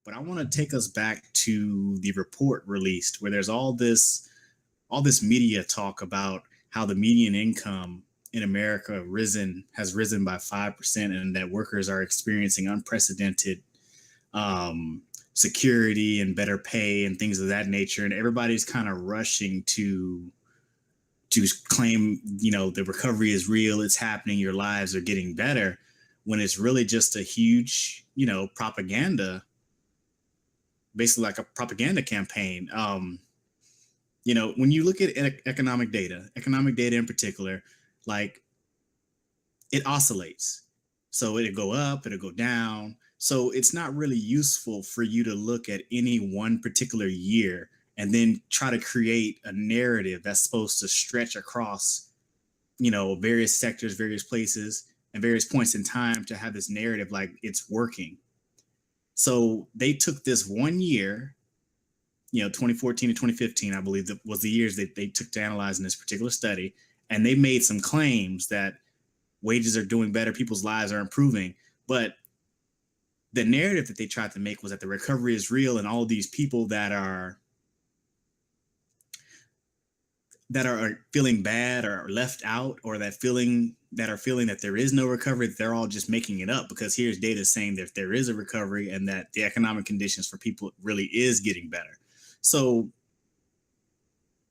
but I want to take us back to the report released where there's all this media talk about how the median income in America has risen by 5%, and that workers are experiencing unprecedented security and better pay and things of that nature. And everybody's kind of rushing to claim, the recovery is real, it's happening, your lives are getting better, when it's really just a huge, propaganda, basically like a propaganda campaign. When you look at economic data in particular, like it oscillates. So it'll go up, it'll go down. So it's not really useful for you to look at any one particular year and then try to create a narrative that's supposed to stretch across, various sectors, various places, and various points in time to have this narrative like it's working. So they took this 1 year, 2014 to 2015, I believe that was the years that they took to analyze in this particular study. And they made some claims that wages are doing better, people's lives are improving. But the narrative that they tried to make was that the recovery is real, and all of these people that are feeling bad or left out, or that are feeling that there is no recovery, that they're all just making it up, because here's data saying that there is a recovery and that the economic conditions for people really is getting better. So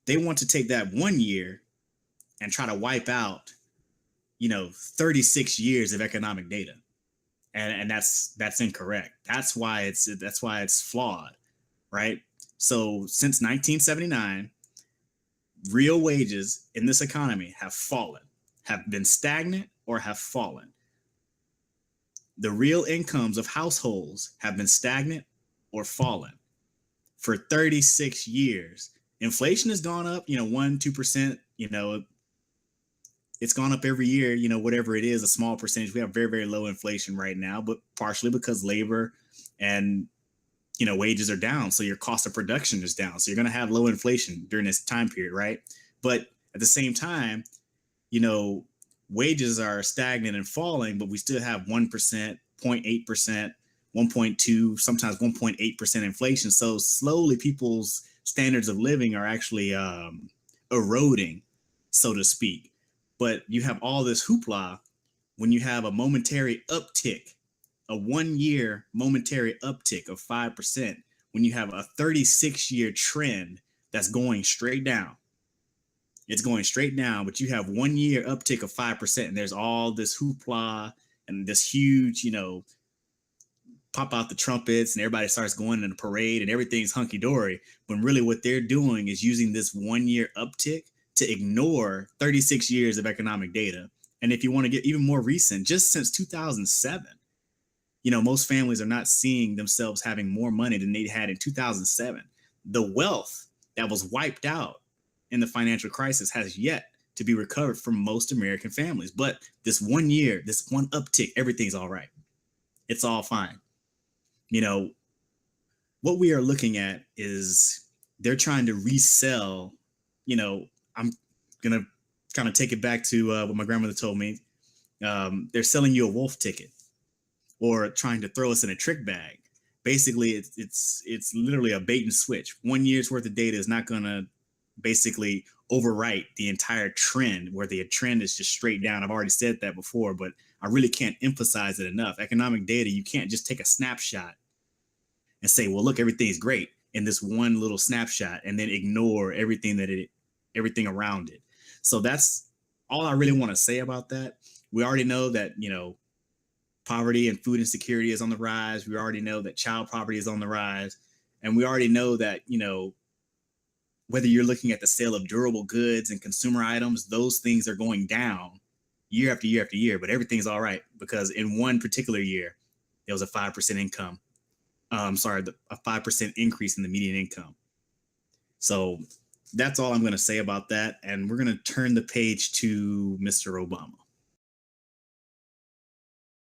they want to take that 1 year and try to wipe out, 36 years of economic data. And that's incorrect. That's why it's flawed, right? So since 1979, real wages in this economy have been stagnant, or have fallen. The real incomes of households have been stagnant or fallen for 36 years. Inflation has gone up, 1-2%, it's gone up every year, whatever it is, a small percentage. We have very, very low inflation right now, but partially because labor and, wages are down. So your cost of production is down. So you're going to have low inflation during this time period, right? But at the same time, wages are stagnant and falling, but we still have 1%, 0.8%, 1.2, sometimes 1.8% inflation. So slowly people's standards of living are actually eroding, so to speak. But you have all this hoopla when you have a momentary uptick, a 1 year momentary uptick of 5%, when you have a 36-year trend that's going straight down. It's going straight down, but you have 1 year uptick of 5%, and there's all this hoopla and this huge, pop out the trumpets and everybody starts going in a parade and everything's hunky-dory, when really what they're doing is using this 1 year uptick to ignore 36 years of economic data. And if you want to get even more recent, just since 2007, most families are not seeing themselves having more money than they had in 2007. The wealth that was wiped out in the financial crisis has yet to be recovered from most American families. But this 1 year, this one uptick, everything's all right. It's all fine. What we are looking at is they're trying to resell, I'm going to kind of take it back to what my grandmother told me. They're selling you a wolf ticket, or trying to throw us in a trick bag. Basically, it's literally a bait and switch. 1 year's worth of data is not going to basically overwrite the entire trend, where the trend is just straight down. I've already said that before, but I really can't emphasize it enough. Economic data, you can't just take a snapshot and say, well, look, everything's great in this one little snapshot, and then ignore everything around it. So that's all I really want to say about that. We already know that, poverty and food insecurity is on the rise. We already know that child poverty is on the rise. And we already know that, whether you're looking at the sale of durable goods and consumer items, those things are going down year after year after year, but everything's all right, because in one particular year, there was a 5% income. A 5% increase in the median income. So that's all I'm going to say about that. And we're going to turn the page to Mr. Obama.